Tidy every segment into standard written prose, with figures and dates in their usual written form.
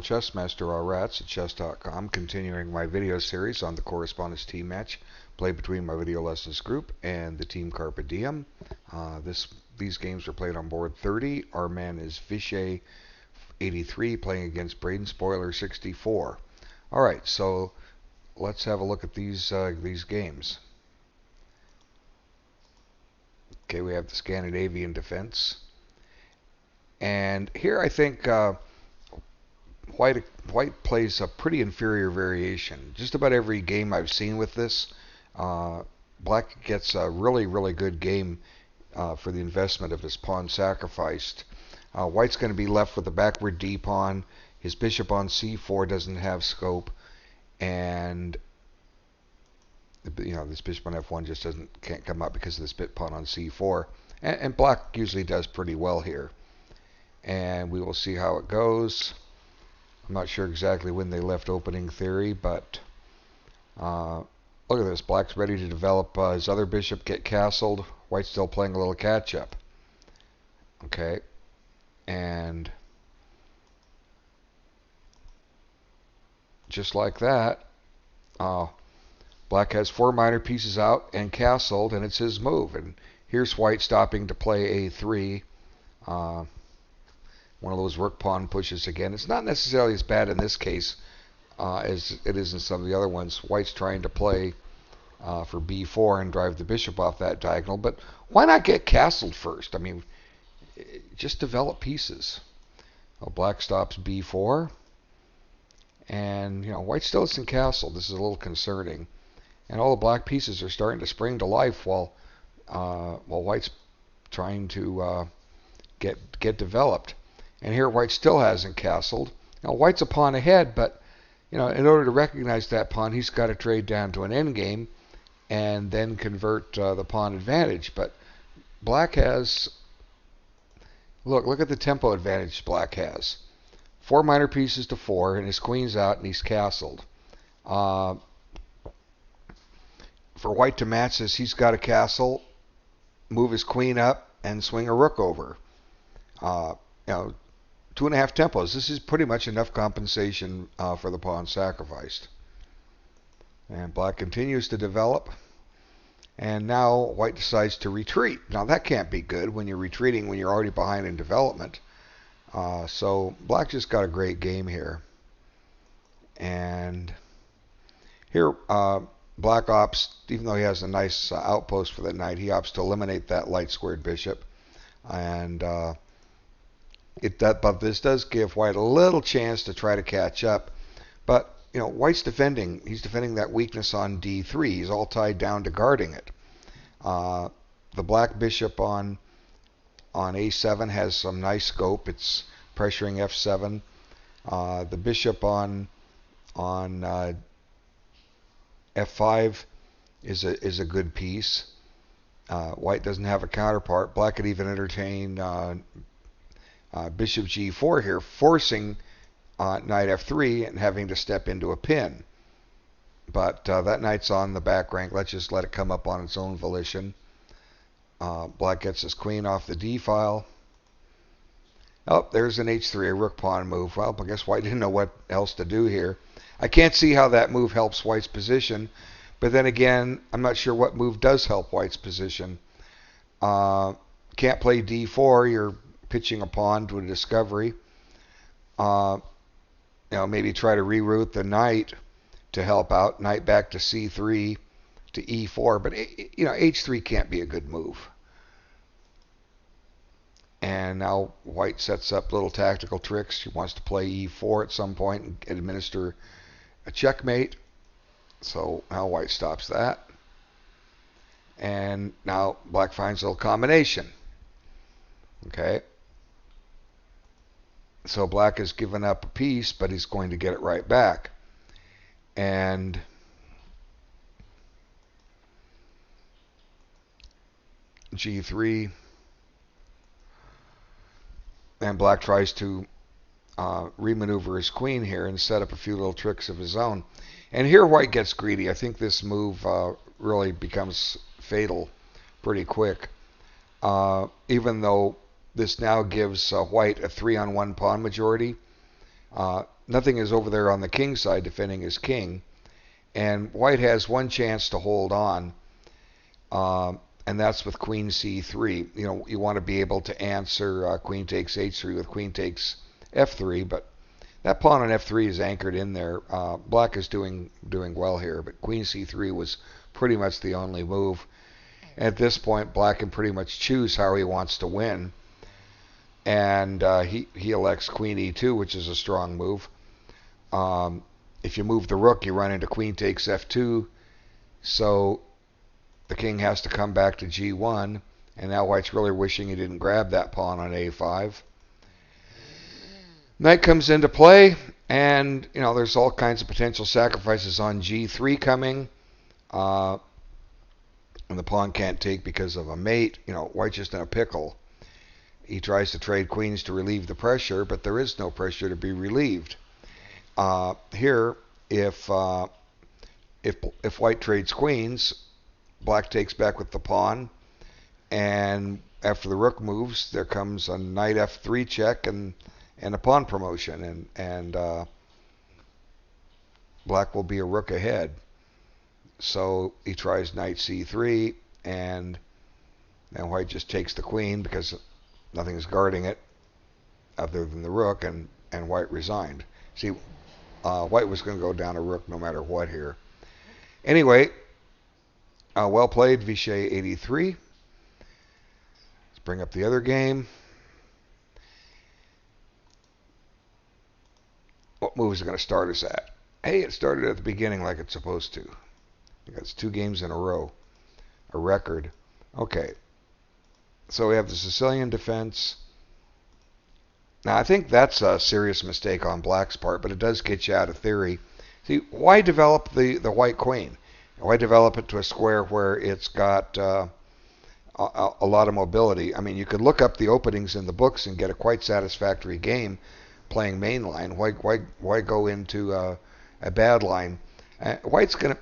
Chessmaster Rats at chess.com, continuing my video series on the correspondence team match played between my video lessons group and the team CARPE DIEM. These games are played on board 30. Our man is Fischer 83 playing against Braden Spoiler 64. Alright, so let's have a look at these games. Okay, we have the Scandinavian defense. And here I think White plays a pretty inferior variation. Just about every game I've seen with this, Black gets a really good game for the investment of his pawn sacrificed. White's going to be left with a backward D pawn. His bishop on c4 doesn't have scope, and this bishop on f1 just can't come up because of this bit pawn on c4. And Black usually does pretty well here. And we will see how it goes. I'm not sure exactly when they left opening theory, but look at this. Black's ready to develop his other bishop, get castled. White's still playing a little catch-up. Okay. And just like that, Black has 4 minor pieces out and castled, and it's his move. And here's White stopping to play a3. One of those rook pawn pushes again. It's not necessarily as bad in this case as it is in some of the other ones. White's trying to play for b4 and drive the bishop off that diagonal, but why not get castled first? I mean, just develop pieces. Well, Black stops b4, and White still isn't castled. This is a little concerning, and all the Black pieces are starting to spring to life while White's trying to get developed. And here White still hasn't castled. Now White's a pawn ahead, but in order to recognize that pawn, he's got to trade down to an endgame and then convert the pawn advantage. But Black has, look at the tempo advantage Black has. 4 minor pieces to 4, and his queen's out, and he's castled. For White to match this, he's got to castle, move his queen up, and swing a rook over. 2.5 tempos. This is pretty much enough compensation for the pawn sacrificed. And Black continues to develop. And now White decides to retreat. Now that can't be good when you're retreating when you're already behind in development. So Black just got a great game here. And here Black opts, even though he has a nice outpost for the knight, he opts to eliminate that light squared bishop. And but this does give White a little chance to try to catch up. But White's defending. He's defending that weakness on d3. He's all tied down to guarding it. The Black bishop on a7 has some nice scope. It's pressuring f7. The bishop on f5 is a good piece. White doesn't have a counterpart. Black could even entertain bishop g4 here, forcing knight f3 and having to step into a pin. But that knight's on the back rank. Let's just let it come up on its own volition. Black gets his queen off the d file. Oh, there's an h3, a rook pawn move. Well, I guess White didn't know what else to do here. I can't see how that move helps White's position. But then again, I'm not sure what move does help White's position. Can't play d4. You're pitching a pawn to a discovery. Maybe try to reroute the knight to help out. Knight back to c3 to e4. But h3 can't be a good move. And now White sets up little tactical tricks. She wants to play e4 at some point and administer a checkmate. So now White stops that. And now Black finds a little combination. Okay. So Black has given up a piece, but he's going to get it right back. And g3. And Black tries to remaneuver his queen here and set up a few little tricks of his own. And here White gets greedy. I think this move really becomes fatal pretty quick. Even though this now gives White a 3-on-1 pawn majority, Nothing is over there on the king side defending his king, and white has one chance to hold on, and that's with queen c3. You know, you want to be able to answer queen takes h3 with queen takes f3, but that pawn on f3 is anchored in there. Black is doing well here, but queen c3 was pretty much the only move. At this point, black can pretty much choose how he wants to win, and he elects queen e2, which is a strong move. If you move the rook, you run into queen takes f2, so the king has to come back to g1, and now white's really wishing he didn't grab that pawn on a5. Knight comes into play, and you know there's all kinds of potential sacrifices on g3 coming, and the pawn can't take because of a mate. You know, white's just in a pickle. He tries to trade queens to relieve the pressure, but there is no pressure to be relieved. Here, if white trades queens, black takes back with the pawn, and after the rook moves, there comes a knight f3 check and a pawn promotion, and black will be a rook ahead. So he tries knight c3, and then white just takes the queen because nothing's guarding it other than the rook, and white resigned. See, white was going to go down a rook no matter what here. Anyway, well played, Fischer 83. Let's bring up the other game. What move is it going to start us at? Hey, it started at the beginning like it's supposed to. That's 2 games in a row. A record. Okay. So we have the Sicilian defense. Now, I think that's a serious mistake on black's part, but it does get you out of theory. See, why develop the white queen? Why develop it to a square where it's got a lot of mobility? I mean, you could look up the openings in the books and get a quite satisfactory game playing main line. Why go into a bad line?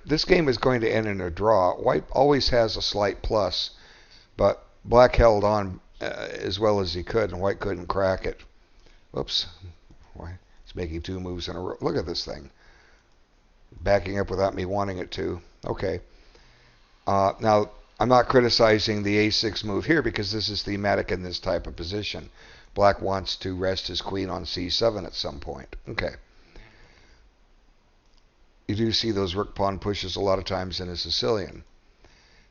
This game is going to end in a draw. White always has a slight plus, but black held on as well as he could, and white couldn't crack it. Whoops. He's making 2 moves in a row. Look at this thing. Backing up without me wanting it to. Okay. Now, I'm not criticizing the a6 move here because this is thematic in this type of position. Black wants to rest his queen on c7 at some point. Okay. You do see those rook pawn pushes a lot of times in a Sicilian.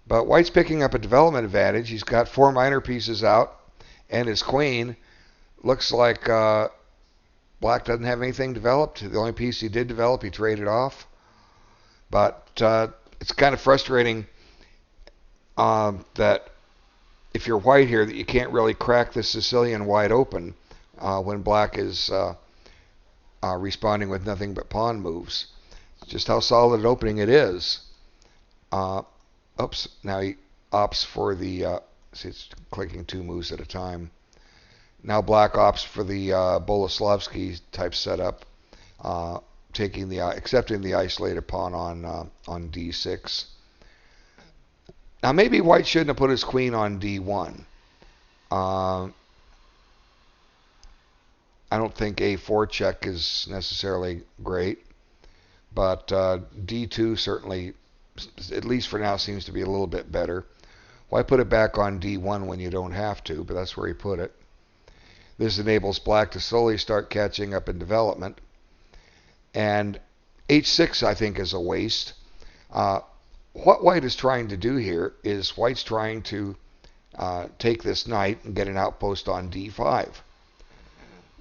But white's picking up a development advantage. He's got 4 minor pieces out, and his queen looks like black doesn't have anything developed. The only piece he did develop, he traded off. But it's kind of frustrating that if you're white here, that you can't really crack the Sicilian wide open when black is responding with nothing but pawn moves. Just how solid an opening it is. Oops, now he opts for the, see, it's clicking 2 moves at a time. Now black opts for the Boleslavsky type setup, accepting the isolated pawn on d6. Now maybe white shouldn't have put his queen on d1. I don't think a4 check is necessarily great, but d2 certainly, at least for now, seems to be a little bit better. Why put it back on d1 when you don't have to? But that's where he put it. This enables black to slowly start catching up in development. And h6, I think, is a waste. What white is trying to do here is white's trying to take this knight and get an outpost on d5.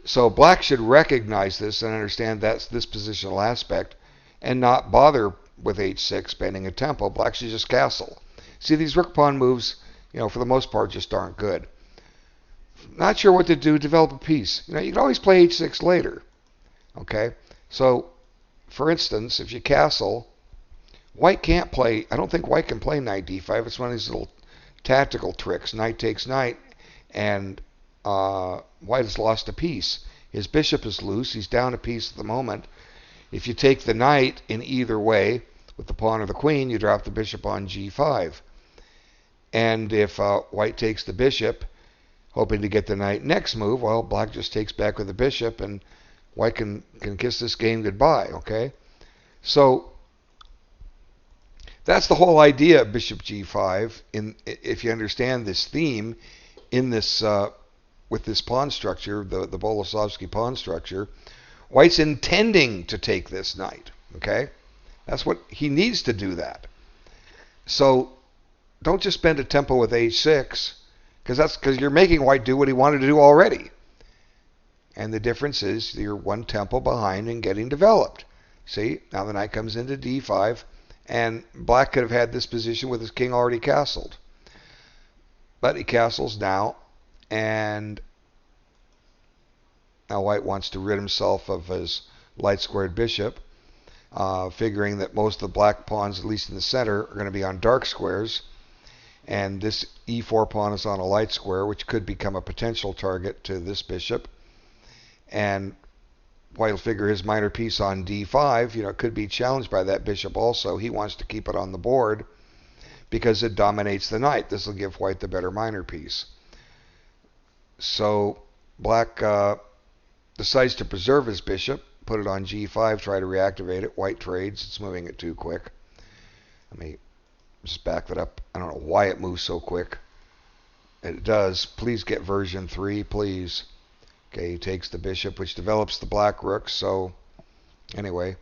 So black should recognize this and understand that's this positional aspect and not bother with h6 spending a tempo. Black should just castle. See, these rook pawn moves, you know, for the most part just aren't good. Not sure what to do, develop a piece. You know, you can always play h6 later. Okay? So, for instance, if you castle, white can't play, I don't think white can play knight d5. It's one of these little tactical tricks. Knight takes knight, and white has lost a piece. His bishop is loose. He's down a piece at the moment. If you take the knight in either way, with the pawn or the queen, you drop the bishop on g5. And if white takes the bishop, hoping to get the knight next move, well, black just takes back with the bishop, and White can kiss this game goodbye, okay? So that's the whole idea of bishop g5. If you understand this theme in this with this pawn structure, the Boleslavsky pawn structure, White's intending to take this knight, okay? That's what he needs to do that. So don't just spend a tempo with h6, because you're making White do what he wanted to do already. And the difference is you're one tempo behind and getting developed. See, now the knight comes into d5, and Black could have had this position with his king already castled. But he castles now, and now White wants to rid himself of his light-squared bishop, figuring that most of the black pawns, at least in the center, are going to be on dark squares. And this e4 pawn is on a light square, which could become a potential target to this bishop. And White will figure his minor piece on d5, it could be challenged by that bishop also. He wants to keep it on the board because it dominates the knight. This will give White the better minor piece. So Black decides to preserve his bishop, put it on g5, try to reactivate it. White trades. It's moving it too quick. Let me just back that up. I don't know why it moves so quick. It does. Please get version 3, please. Okay, he takes the bishop, which develops the black rook. So, anyway,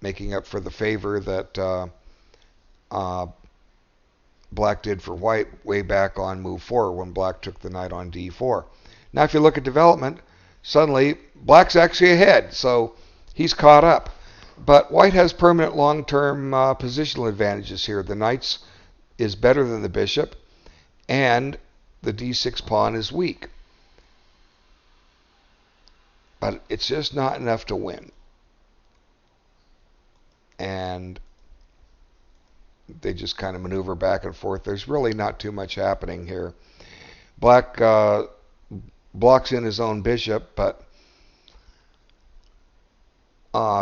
making up for the favor that Black did for White way back on move 4 when Black took the knight on d4. Now, if you look at development, suddenly Black's actually ahead, so he's caught up. But White has permanent long-term positional advantages here. The knight is better than the bishop, and the d6 pawn is weak. But it's just not enough to win. And they just kind of maneuver back and forth. There's really not too much happening here. Black blocks in his own bishop, but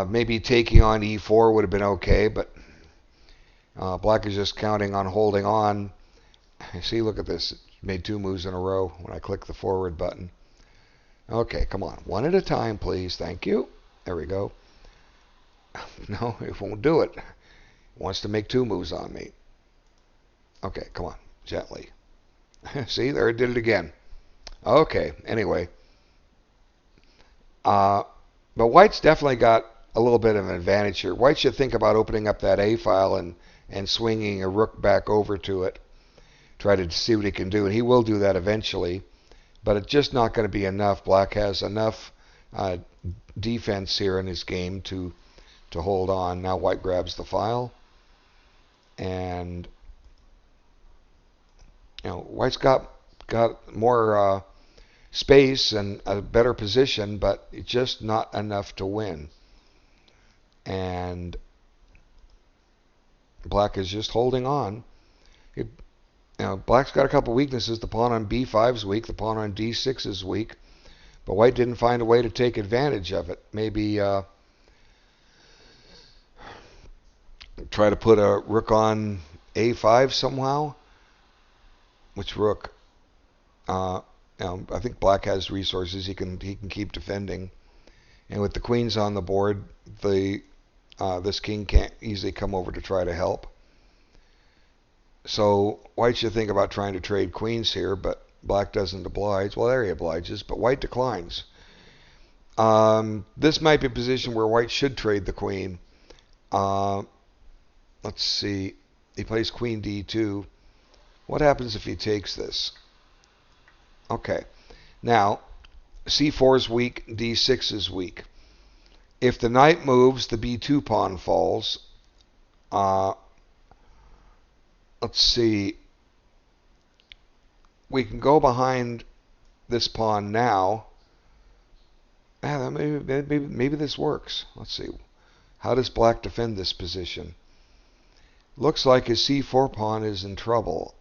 maybe taking on e4 would have been okay, but Black is just counting on holding on. See, look at this. It made 2 moves in a row when I click the forward button. Okay, come on. One at a time, please. Thank you. There we go. No, it won't do it. It wants to make 2 moves on me. Okay, come on. Gently. See, there it did it again. Okay, anyway. But White's definitely got a little bit of an advantage here. White should think about opening up that A file and swinging a rook back over to it. Try to see what he can do, and he will do that eventually. But it's just not going to be enough. Black has enough defense here in his game to hold on. Now White grabs the file, and White's got more space and a better position, but it's just not enough to win. And Black is just holding on. Black's got a couple weaknesses. The pawn on b5 is weak. The pawn on d6 is weak. But White didn't find a way to take advantage of it. Maybe try to put a rook on a5 somehow. Which rook? I think Black has resources. He can keep defending. And with the queens on the board, this king can't easily come over to try to help. So White should think about trying to trade queens here, but Black doesn't oblige. Well, there he obliges, but White declines. This might be a position where White should trade the queen. Let's see. He plays queen d2. What happens if he takes this? Okay. Now, c4 is weak, d6 is weak. If the knight moves, the b2 pawn falls. Let's see. We can go behind this pawn now. Maybe this works. Let's see. How does Black defend this position? Looks like his c4 pawn is in trouble.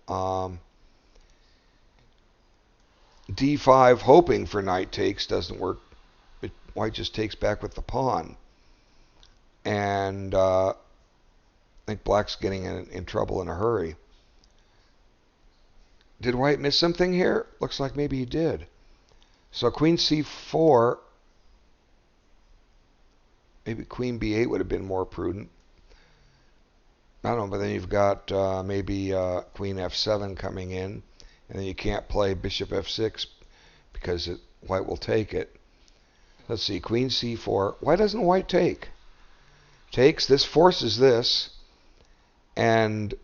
d5 hoping for knight takes doesn't work. White just takes back with the pawn. And I think Black's getting in trouble in a hurry. Did White miss something here? Looks like maybe he did. So queen c4 Maybe queen b8 would have been more prudent. I don't know, but then you've got maybe queen f7 coming in, and then you can't play bishop f6 because white will take it. Let's see, queen c4. Why doesn't white take? Takes, this forces this, and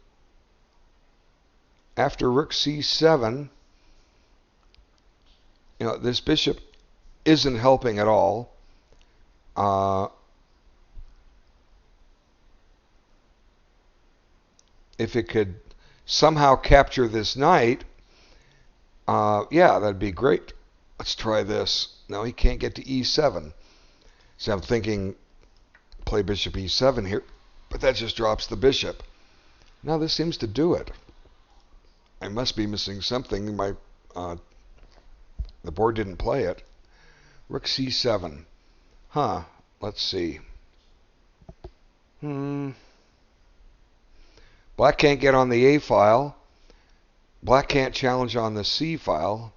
after rook c7, this bishop isn't helping at all. If it could somehow capture this knight, yeah, that'd be great. Let's try this. No, he can't get to e7. So I'm thinking play bishop e7 here, but that just drops the bishop. Now this seems to do it. I must be missing something. The board didn't play it. Rook c7. Huh. Let's see. Black can't get on the A file. Black can't challenge on the C file.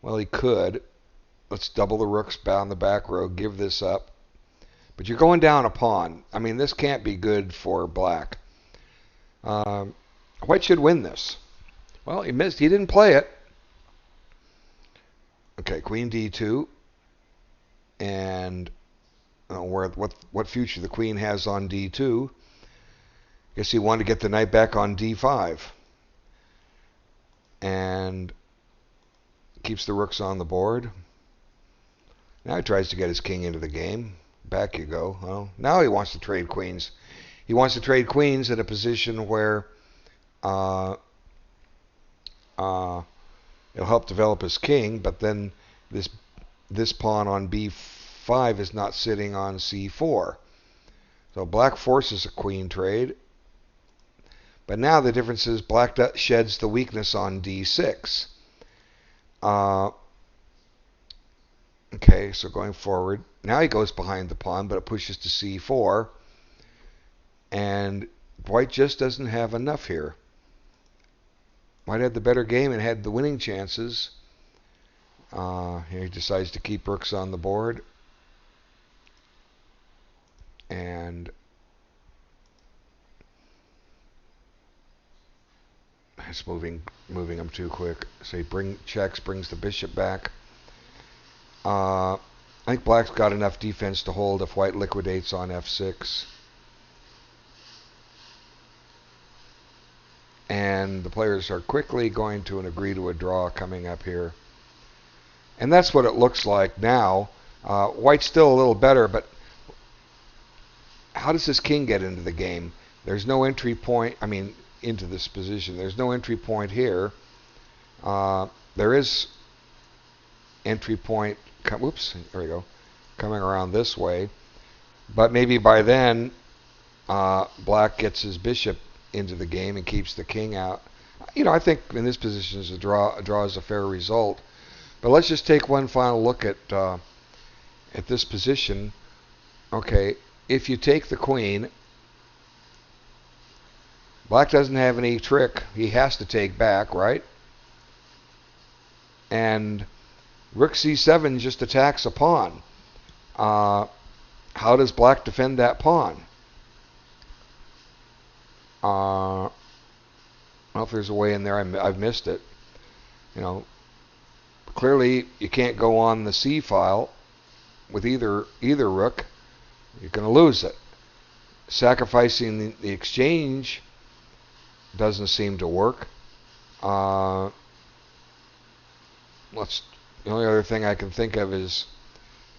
Well, he could. Let's double the rooks down the back row, give this up. But you're going down a pawn. I mean, this can't be good for black. White should win this. Well, he missed. He didn't play it. Okay, queen d2. And what future the queen has on d2. Guess he wanted to get the knight back on d5. And keeps the rooks on the board. Now he tries to get his king into the game. Back you go. Well, now he wants to trade queens. He wants to trade queens in a position where it'll help develop his king, but then this pawn on b5 is not sitting on c4. So black forces a queen trade. But now the difference is black sheds the weakness on d6. Okay, so going forward, now he goes behind the pawn, but it pushes to c4. And white just doesn't have enough here. White had the better game and had the winning chances. Here he decides to keep rooks on the board. And it's moving him too quick. So he checks, brings the bishop back. I think black's got enough defense to hold if white liquidates on f6. And the players are quickly going to agree to a draw coming up here. And that's what it looks like now. White's still a little better, but how does this king get into the game? There's no entry point, into this position. There's no entry point here. There is entry point, whoops, there we go, coming around this way. But maybe by then, black gets his bishop into the game and keeps the king out. I think in this position is a draw is a fair result. But let's just take one final look at this position. Okay, if you take the queen, black doesn't have any trick. He has to take back, right? And rook c7 just attacks a pawn. How does black defend that pawn? I don't know if there's a way in there. I've missed it. Clearly you can't go on the c file with either rook. You're going to lose it. Sacrificing the exchange doesn't seem to work. The only other thing I can think of is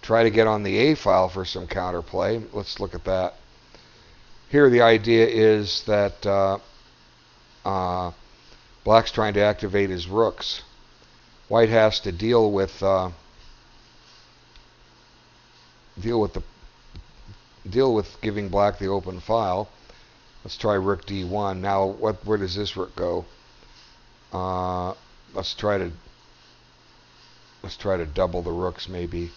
try to get on the A file for some counterplay. Let's look at that. Here the idea is that black's trying to activate his rooks. White has to deal with giving black the open file. Let's try rook d1. Now, where does this rook go? Let's try to double the rooks maybe.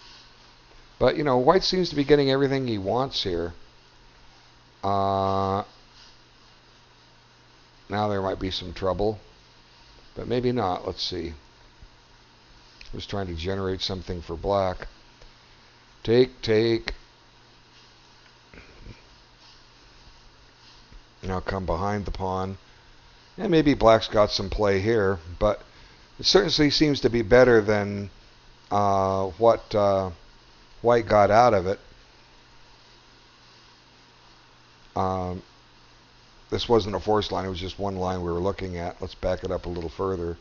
But white seems to be getting everything he wants here. Now there might be some trouble, but maybe not. Let's see. I was trying to generate something for black. Take. Now come behind the pawn. And maybe black's got some play here, but it certainly seems to be better than what white got out of it. This wasn't a forced line, it was just one line we were looking at. Let's back it up a little further.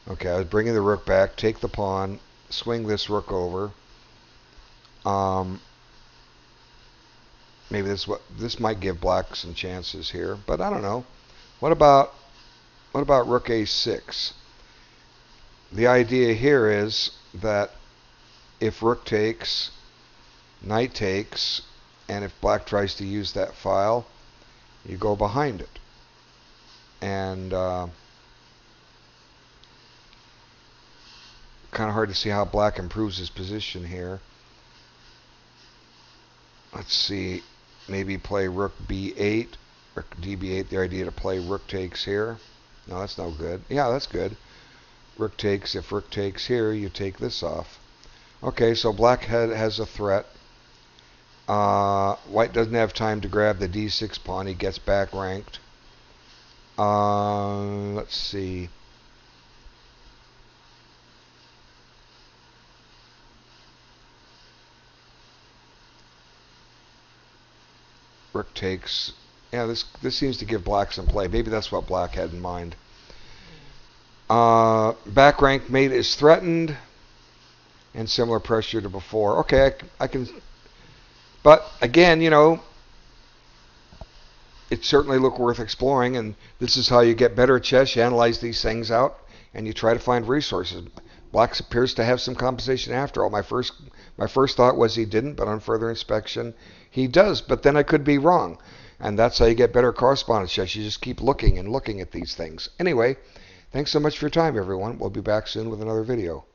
Okay, I was bringing the rook back, take the pawn, swing this rook over. Maybe this might give black some chances here, but I don't know. What about rook a6? The idea here is that if rook takes, knight takes, and if black tries to use that file, you go behind it. And kind of hard to see how black improves his position here. Let's see, maybe play rook b8, rook db8, the idea to play rook takes here. No, that's no good. Yeah, that's good. Rook takes, if rook takes here, you take this off. Okay, so black has a threat. White doesn't have time to grab the d6 pawn, he gets back ranked. Let's see. Rook takes. Yeah, this seems to give black some play. Maybe that's what black had in mind. Back rank mate is threatened, and similar pressure to before. Okay, I can. But again, you know, it certainly looked worth exploring, and this is how you get better at chess. You analyze these things out, and you try to find resources. Black appears to have some compensation after all. My first thought was he didn't, but on further inspection, he does. But then I could be wrong, and that's how you get better correspondence chess. You just keep looking and looking at these things. Anyway, thanks so much for your time, everyone. We'll be back soon with another video.